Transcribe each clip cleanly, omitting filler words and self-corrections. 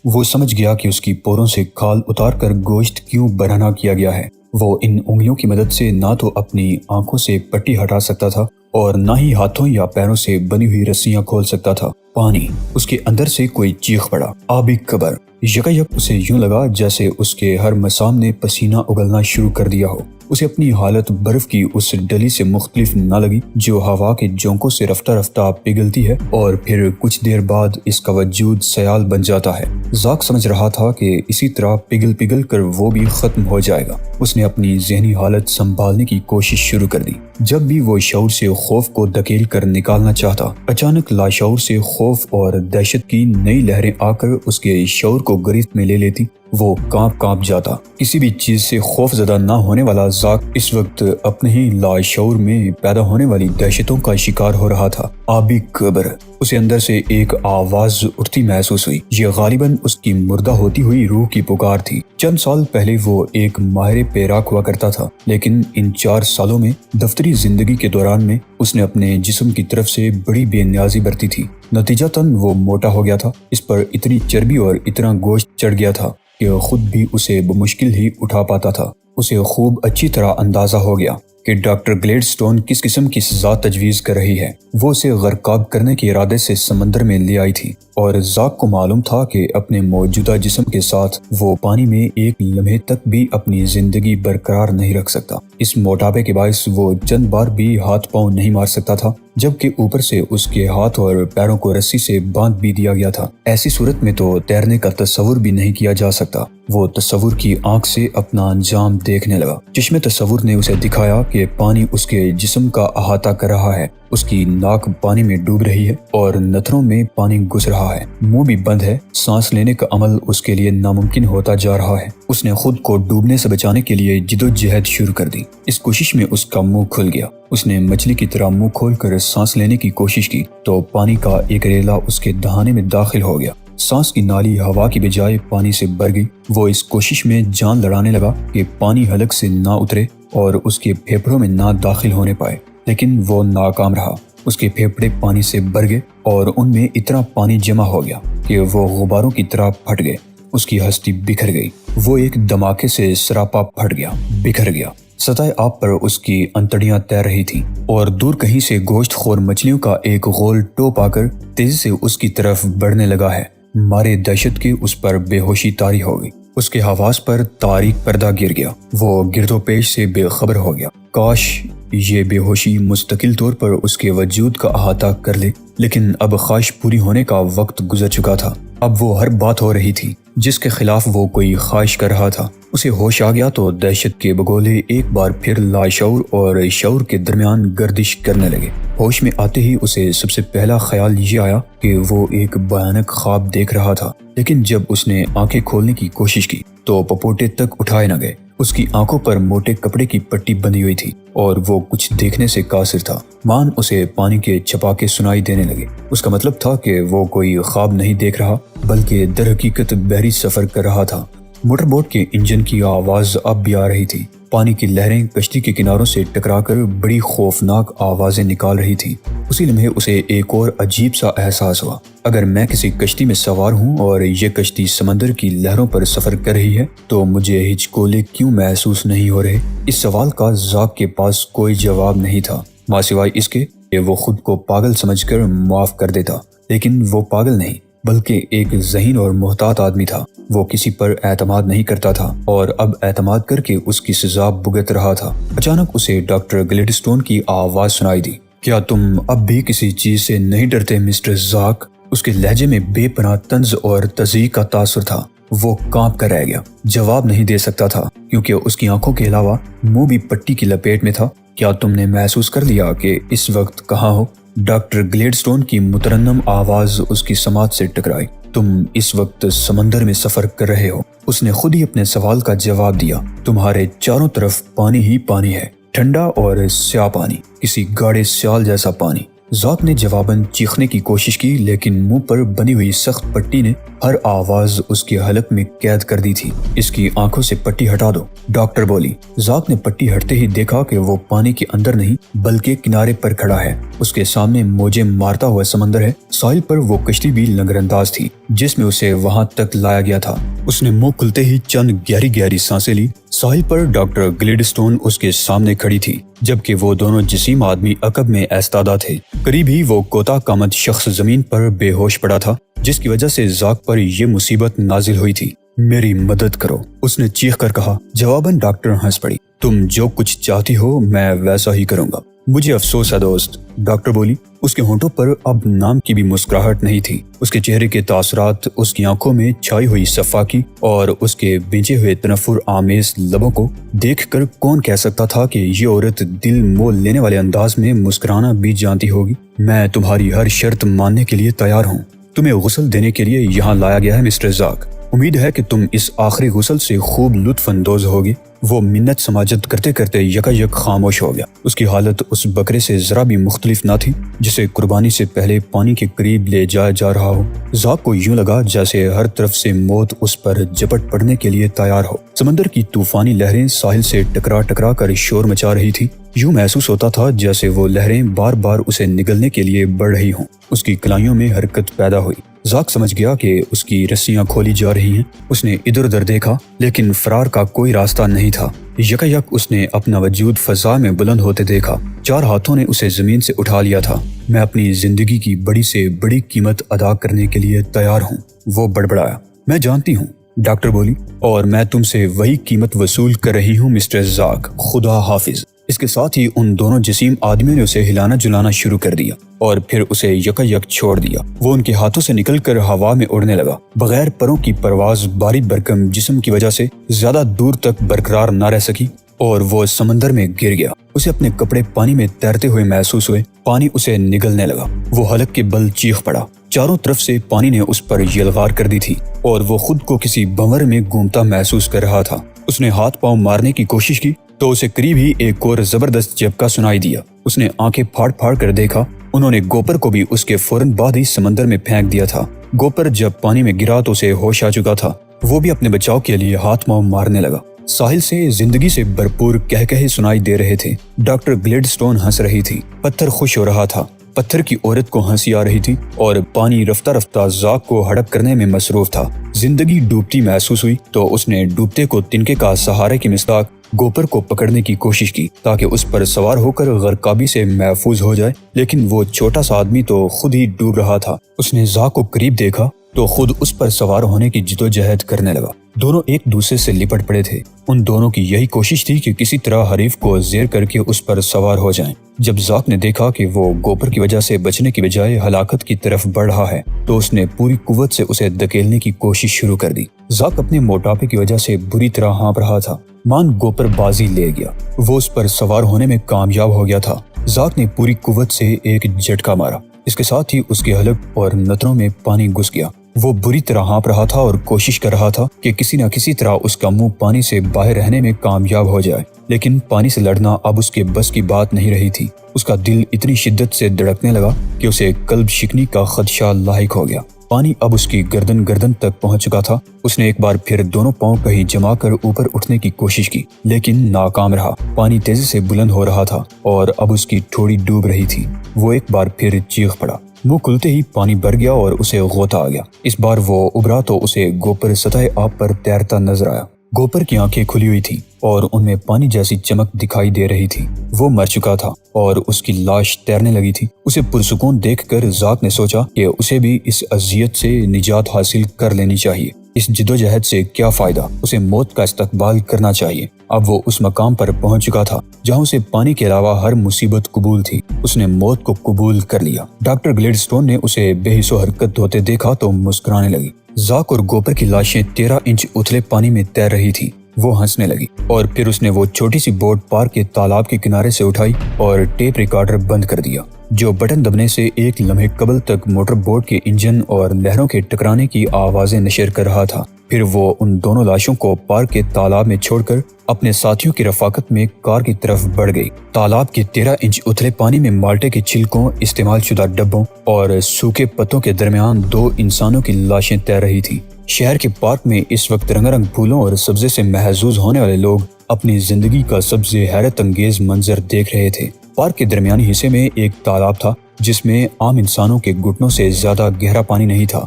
وہ سمجھ گیا کہ اس کی پوروں سے کھال اتار کر گوشت کیوں برہنہ کیا گیا ہے۔ وہ ان انگلیوں کی مدد سے نہ تو اپنی آنکھوں سے پٹی ہٹا سکتا تھا اور نہ ہی ہاتھوں یا پیروں سے بنی ہوئی رسیاں کھول سکتا تھا۔ پانی، اس کے اندر سے کوئی چیخ پڑا، آبی قبر۔ یکایک اسے یوں لگا جیسے اس کے ہر مسام نے پسینہ اگلنا شروع کر دیا ہو۔ اسے اپنی حالت برف کی اس ڈلی سے مختلف نہ لگی جو ہوا کے جھونکوں سے رفتہ رفتہ پگھلتی ہے اور پھر کچھ دیر بعد اس کا وجود سیال بن جاتا ہے۔ زاک سمجھ رہا تھا کہ اسی طرح پگھل کر وہ بھی ختم ہو جائے گا۔ اس نے اپنی ذہنی حالت سنبھالنے کی کوشش شروع کر دی۔ جب بھی وہ شعور سے خوف کو دھکیل کر نکالنا چاہتا، اچانک لاشعور سے خوف اور دہشت کی نئی لہریں آ کر اس کے شعور کو گرفت میں لے لیتی۔ وہ کانپ جاتا۔ کسی بھی چیز سے خوف زدہ نہ ہونے والا زاک اس وقت اپنے ہی لاشعور میں پیدا ہونے والی دہشتوں کا شکار ہو رہا تھا۔ آبی قبر۔ اسے اندر سے ایک آواز اٹھتی محسوس ہوئی۔ یہ غالباً اس کی مردہ ہوتی ہوئی روح کی پکار تھی۔ چند سال پہلے وہ ایک ماہر پیراک ہوا کرتا تھا، لیکن ان 4 سالوں میں دفتری زندگی کے دوران میں اس نے اپنے جسم کی طرف سے بڑی بے نیازی برتی تھی۔ نتیجتاً وہ موٹا ہو گیا تھا۔ اس پر اتنی چربی اور اتنا گوشت چڑھ گیا تھا کہ خود بھی اسے بمشکل ہی اٹھا پاتا تھا۔ اسے خوب اچھی طرح اندازہ ہو گیا کہ ڈاکٹر گلیڈسٹون کس قسم کی سزا تجویز کر رہی ہے۔ وہ اسے غرقاب کرنے کے ارادے سے سمندر میں لے آئی تھی، اور زاک کو معلوم تھا کہ اپنے موجودہ جسم کے ساتھ وہ پانی میں ایک لمحے تک بھی اپنی زندگی برقرار نہیں رکھ سکتا۔ اس موٹاپے کے باعث وہ چند بار بھی ہاتھ پاؤں نہیں مار سکتا تھا، جبکہ اوپر سے اس کے ہاتھ اور پیروں کو رسی سے باندھ بھی دیا گیا تھا۔ ایسی صورت میں تو تیرنے کا تصور بھی نہیں کیا جا سکتا۔ وہ تصور کی آنکھ سے اپنا انجام دیکھنے لگا۔ چشم تصور نے اسے دکھایا کہ پانی اس کے جسم کا احاطہ کر رہا ہے۔ اس کی ناک پانی میں ڈوب رہی ہے اور نتھنوں میں پانی گھس رہا ہے۔ منہ بھی بند ہے۔ سانس لینے کا عمل اس کے لیے ناممکن ہوتا جا رہا ہے۔ اس نے خود کو ڈوبنے سے بچانے کے لیے جدوجہد شروع کر دی۔ اس کوشش میں اس کا منہ کھل گیا۔ اس نے مچھلی کی طرح منہ کھول کر سانس لینے کی کوشش کی تو پانی کا ایک ریلا اس کے دہانے میں داخل ہو گیا۔ سانس کی نالی ہوا کی بجائے پانی سے بھر گئی۔ وہ اس کوشش میں جان لڑانے لگا کہ پانی حلق سے نہ اترے اور اس کے پھیپھڑوں میں نہ داخل ہونے پائے، لیکن وہ ناکام رہا۔ اس کے پھیپھڑے پانی سے بھر گئے اور ان میں اتنا پانی جمع ہو گیا کہ وہ غباروں کی طرح پھٹ گئے۔ اس کی ہستی بکھر گئی۔ وہ ایک دھماکے سے سراپا پھٹ گیا، بکھر گیا۔ سطح آب پر اس کی انتڑیاں تیر رہی تھیں اور دور کہیں سے گوشت خور مچھلیوں کا ایک غول ٹوپ آ کر تیزی سے اس کی طرف بڑھنے لگا ہے۔ مارے دہشت کے اس پر بے ہوشی طاری ہو گئی۔ اس کے حواس پر تاریک پردہ گر گیا۔ وہ گرد و پیش سے بے خبر ہو گیا۔ کاش یہ بے ہوشی مستقل طور پر اس کے وجود کا احاطہ کر لے، لیکن اب خواہش پوری ہونے کا وقت گزر چکا تھا۔ اب وہ ہر بات ہو رہی تھی جس کے خلاف وہ کوئی خواہش کر رہا تھا۔ اسے ہوش آ گیا تو دہشت کے بگولے ایک بار پھر لاشعور اور شعور کے درمیان گردش کرنے لگے۔ ہوش میں آتے ہی اسے سب سے پہلا خیال یہ آیا کہ وہ ایک بھیانک خواب دیکھ رہا تھا، لیکن جب اس نے آنکھیں کھولنے کی کوشش کی تو پپوٹے تک اٹھائے نہ گئے۔ اس کی آنکھوں پر موٹے کپڑے کی پٹی بندھی ہوئی تھی اور وہ کچھ دیکھنے سے قاصر تھا۔ مان اسے پانی کے چھپاکے سنائی دینے لگے۔ اس کا مطلب تھا کہ وہ کوئی خواب نہیں دیکھ رہا بلکہ در حقیقت بحری سفر کر رہا تھا۔ موٹر بوٹ کے انجن کی آواز اب بھی آ رہی تھی۔ پانی کی لہریں کشتی کے کناروں سے ٹکرا کر بڑی خوفناک آوازیں نکال رہی تھی۔ اسی لمحے اسے ایک اور عجیب سا احساس ہوا۔ اگر میں کسی کشتی میں سوار ہوں اور یہ کشتی سمندر کی لہروں پر سفر کر رہی ہے تو مجھے ہچکولے کیوں محسوس نہیں ہو رہے؟ اس سوال کا زاک کے پاس کوئی جواب نہیں تھا، ماں سوائے اس کے کہ وہ خود کو پاگل سمجھ کر معاف کر دیتا۔ لیکن وہ پاگل نہیں بلکہ ایک ذہین اور محتاط آدمی تھا۔ وہ کسی پر اعتماد نہیں کرتا تھا اور اب اعتماد کر کے اس کی سزا بھگت رہا تھا۔ اچانک اسے ڈاکٹر گلیڈسٹون کی آواز سنائی دی۔ کیا تم اب بھی کسی چیز سے نہیں ڈرتے مسٹر زاک؟ اس کے لہجے میں بے پناہ طنز اور تضحیک کا تاثر تھا۔ وہ کانپ کر رہ گیا، جواب نہیں دے سکتا تھا کیونکہ اس کی آنکھوں کے علاوہ منہ بھی پٹی کی لپیٹ میں تھا۔ کیا تم نے محسوس کر لیا کہ اس وقت کہاں ہو؟ ڈاکٹر گلیڈسٹون کی مترنم آواز اس کی سماعت سے ٹکرائی۔ تم اس وقت سمندر میں سفر کر رہے ہو۔ اس نے خود ہی اپنے سوال کا جواب دیا۔ تمہارے چاروں طرف پانی ہی پانی ہے، ٹھنڈا اور سیاہ پانی، کسی گاڑے سیال جیسا پانی۔ زاک نے جواباً چیخنے کی کوشش کی، لیکن منہ پر بنی ہوئی سخت پٹی نے ہر آواز اس کے حلق میں قید کر دی تھی۔ اس کی آنکھوں سے پٹی ہٹا دو، ڈاکٹر بولی۔ زاک نے پٹی ہٹتے ہی دیکھا کہ وہ پانی کے اندر نہیں بلکہ کنارے پر کھڑا ہے۔ اس کے سامنے موجیں مارتا ہوا سمندر ہے۔ ساحل پر وہ کشتی بھی لنگر انداز تھی۔ جس میں اسے وہاں تک لایا گیا تھا۔ اس نے منہ کھلتے ہی چند گہری گہری سانسیں لی۔ ساحل پر ڈاکٹر گلیڈسٹون اس کے سامنے کھڑی تھی، جبکہ وہ دونوں جسیم آدمی عقب میں ایستادہ تھے۔ قریب ہی وہ کوتاہ قامت شخص زمین پر بے ہوش پڑا تھا، جس کی وجہ سے زاک پر یہ مصیبت نازل ہوئی تھی۔ میری مدد کرو، اس نے چیخ کر کہا۔ جواباً ڈاکٹر ہنس پڑی۔ تم جو کچھ چاہتی ہو میں ویسا ہی کروں گا۔ مجھے افسوس ہے دوست، ڈاکٹر بولی۔ اس کے ہونٹوں پر اب نام کی بھی مسکراہٹ نہیں تھی۔ اس کے چہرے کے تاثرات اس کی آنکھوں میں چھائی ہوئی صفاقی اور اس کے بھیجے ہوئے تنفر آمیز لبوں کو دیکھ کر کون کہہ سکتا تھا کہ یہ عورت دل مول لینے والے انداز میں مسکرانا بھی جانتی ہوگی۔ میں تمہاری ہر شرط ماننے کے لیے تیار ہوں۔ تمہیں غسل دینے کے لیے یہاں لایا گیا ہے مسٹر زاک۔ امید ہے کہ تم اس آخری غسل سے خوب لطف اندوز ہوگی۔ وہ منت سماجت کرتے کرتے یکا خاموش ہو گیا۔ اس کی حالت اس بکرے سے ذرا بھی مختلف نہ تھی جسے قربانی سے پہلے پانی کے قریب لے جایا جا رہا ہو۔ زاک کو یوں لگا جیسے ہر طرف سے موت اس پر جپٹ پڑنے کے لیے تیار ہو۔ سمندر کی طوفانی لہریں ساحل سے ٹکرا کر شور مچا رہی تھی۔ یوں محسوس ہوتا تھا جیسے وہ لہریں بار بار اسے نگلنے کے لیے بڑھ رہی ہوں۔ اس کی کلائیوں میں حرکت پیدا ہوئی۔ زاک سمجھ گیا کہ اس کی رسیاں کھولی جا رہی ہیں۔ اس نے ادھر ادھر دیکھا لیکن فرار کا کوئی راستہ نہیں تھا۔ یک اس نے اپنا وجود فضا میں بلند ہوتے دیکھا۔ چار ہاتھوں نے اسے زمین سے اٹھا لیا تھا۔ میں اپنی زندگی کی بڑی سے بڑی قیمت ادا کرنے کے لیے تیار ہوں، وہ بڑبڑایا۔ میں جانتی ہوں، ڈاکٹر بولی، اور میں تم سے وہی قیمت وصول کر رہی ہوں مسٹر زاک، خدا حافظ۔ اس کے ساتھ ہی ان دونوں جسیم آدمیوں نے اسے ہلانا جلانا شروع کر دیا اور پھر اسے یک چھوڑ دیا۔ وہ ان کے ہاتھوں سے نکل کر ہوا میں اڑنے لگا۔ بغیر پروں کی پرواز باری برکم جسم کی وجہ سے زیادہ دور تک برقرار نہ رہ سکی اور وہ سمندر میں گر گیا۔ اسے اپنے کپڑے پانی میں تیرتے ہوئے محسوس ہوئے۔ پانی اسے نگلنے لگا۔ وہ حلق کے بل چیخ پڑا۔ چاروں طرف سے پانی نے اس پر یلغار کر دی تھی اور وہ خود کو کسی بھنور میں گھومتا محسوس کر رہا تھا۔ اس نے ہاتھ پاؤں مارنے کی کوشش کی تو اسے قریب ہی ایک اور زبردست جھپکا سنائی دیا۔ اس نے آنکھیں پھاڑ کر دیکھا۔ انہوں نے گوپر کو بھی اس کے فوراً بعد ہی سمندر میں پھینک دیا تھا۔ گوپر جب پانی میں گرا تو اسے ہوش آ چکا تھا۔ وہ بھی اپنے بچاؤ کے لیے ہاتھ پاؤں مارنے لگا۔ ساحل سے زندگی سے بھرپور کہے سنائی دے رہے تھے۔ ڈاکٹر گلیڈسٹون ہنس رہی تھی۔ پتھر خوش ہو رہا تھا۔ پتھر کی عورت کو ہنسی آ رہی تھی اور پانی رفتہ رفتہ زاک کو ہڑپ کرنے میں مصروف تھا۔ زندگی ڈوبتی محسوس ہوئی تو اس نے ڈوبتے کو تنکے کا سہارے کی مصداق گوپر کو پکڑنے کی کوشش کی تاکہ اس پر سوار ہو کر غرقابی سے محفوظ ہو جائے، لیکن وہ چھوٹا سا آدمی تو خود ہی ڈوب رہا تھا۔ اس نے زاک کو قریب دیکھا تو خود اس پر سوار ہونے کی جدوجہد کرنے لگا۔ دونوں ایک دوسرے سے لپٹ پڑے تھے۔ ان دونوں کی یہی کوشش تھی کہ کسی طرح حریف کو زیر کر کے اس پر سوار ہو جائیں۔ جب زاک نے دیکھا کہ وہ گوپر کی وجہ سے بچنے کی بجائے ہلاکت کی طرف بڑھ رہا ہے تو اس نے پوری قوت سے اسے دھکیلنے کی کوشش شروع کر دی۔ زاک اپنے موٹاپے کی وجہ سے بری طرح ہانپ رہا تھا۔ مان گوپر بازی لے گیا۔ وہ اس پر سوار ہونے میں کامیاب ہو گیا تھا۔ زاک نے پوری قوت سے ایک جھٹکا مارا۔ اس کے ساتھ ہی اس کے حلق اور نتنوں میں پانی گھس گیا۔ وہ بری طرح ہانپ رہا تھا اور کوشش کر رہا تھا کہ کسی نہ کسی طرح اس کا منہ پانی سے باہر رہنے میں کامیاب ہو جائے، لیکن پانی سے لڑنا اب اس کے بس کی بات نہیں رہی تھی۔ اس کا دل اتنی شدت سے دھڑکنے لگا کہ اسے قلب شکنی کا خدشہ لاحق ہو گیا۔ پانی اب اس کی گردن تک پہنچ چکا تھا۔ اس نے ایک بار پھر دونوں پاؤں کہیں جما کر اوپر اٹھنے کی کوشش کی، لیکن ناکام رہا۔ پانی تیزی سے بلند ہو رہا تھا اور اب اس کی ٹھوڑی ڈوب رہی تھی۔ وہ ایک بار پھر چیخ پڑا۔ منہ کھلتے ہی پانی بھر گیا اور اسے غوطہ آ گیا۔ اس بار وہ ابھرا تو اسے گوپر سطح آب پر تیرتا نظر آیا۔ گوپر کی آنکھیں کھلی ہوئی تھی اور ان میں پانی جیسی چمک دکھائی دے رہی تھی۔ وہ مر چکا تھا اور اس کی لاش تیرنے لگی تھی۔ اسے پرسکون دیکھ کر زاک نے سوچا کہ اسے بھی اس اذیت سے نجات حاصل کر لینی چاہیے۔ اس جدوجہد سے کیا فائدہ، اسے موت کا استقبال کرنا چاہیے۔ اب وہ اس مقام پر پہنچ چکا تھا جہاں اسے پانی کے علاوہ ہر مصیبت قبول تھی۔ اس نے موت کو قبول کر لیا۔ ڈاکٹر گلیڈسٹون نے اسے بے حس و حرکت ہوتے دیکھا تو مسکرانے لگی۔ زاک اور گوپر کی لاشیں 13 انچ اتھلے پانی میں تیر رہی تھی۔ وہ ہنسنے لگی اور پھر اس نے وہ چھوٹی سی بوٹ پارک کے تالاب کے کنارے سے اٹھائی اور ٹیپ ریکارڈر بند کر دیا، جو بٹن دبنے سے ایک لمحے قبل تک موٹر بوٹ کے انجن اور لہروں کے ٹکرانے کی آوازیں نشر کر رہا تھا۔ پھر وہ ان دونوں لاشوں کو پارک کے تالاب میں چھوڑ کر اپنے ساتھیوں کی رفاقت میں کار کی طرف بڑھ گئی۔ تالاب کے 13 انچ اتھلے پانی میں مالٹے کے چھلکوں، استعمال شدہ ڈبوں اور سوکھے پتوں کے درمیان 2 انسانوں کی لاشیں تیر رہی تھیں۔ شہر کے پارک میں اس وقت رنگ رنگ پھولوں اور سبزے سے محظوظ ہونے والے لوگ اپنی زندگی کا سب سے حیرت انگیز منظر دیکھ رہے تھے۔ پارک کے درمیانی حصے میں ایک تالاب تھا جس میں عام انسانوں کے گھٹنوں سے زیادہ گہرا پانی نہیں تھا۔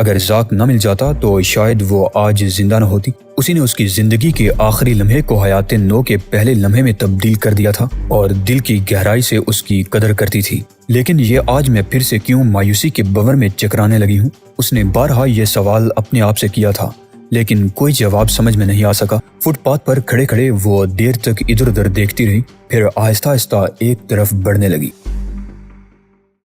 اگر زاک نہ مل جاتا تو شاید وہ آج زندہ نہ ہوتی۔ اسی نے اس کی زندگی کے آخری لمحے کو حیات نو کے پہلے لمحے میں تبدیل کر دیا تھا اور دل کی گہرائی سے اس کی قدر کرتی تھی۔ لیکن یہ آج میں پھر سے کیوں مایوسی کے بور میں چکرانے لگی ہوں؟ اس نے بارہا یہ سوال اپنے آپ سے کیا تھا، لیکن کوئی جواب سمجھ میں نہیں آ سکا۔ فٹ پاتھ پر کھڑے کھڑے وہ دیر تک ادھر ادھر دیکھتی رہی، پھر آہستہ آہستہ ایک طرف بڑھنے لگی۔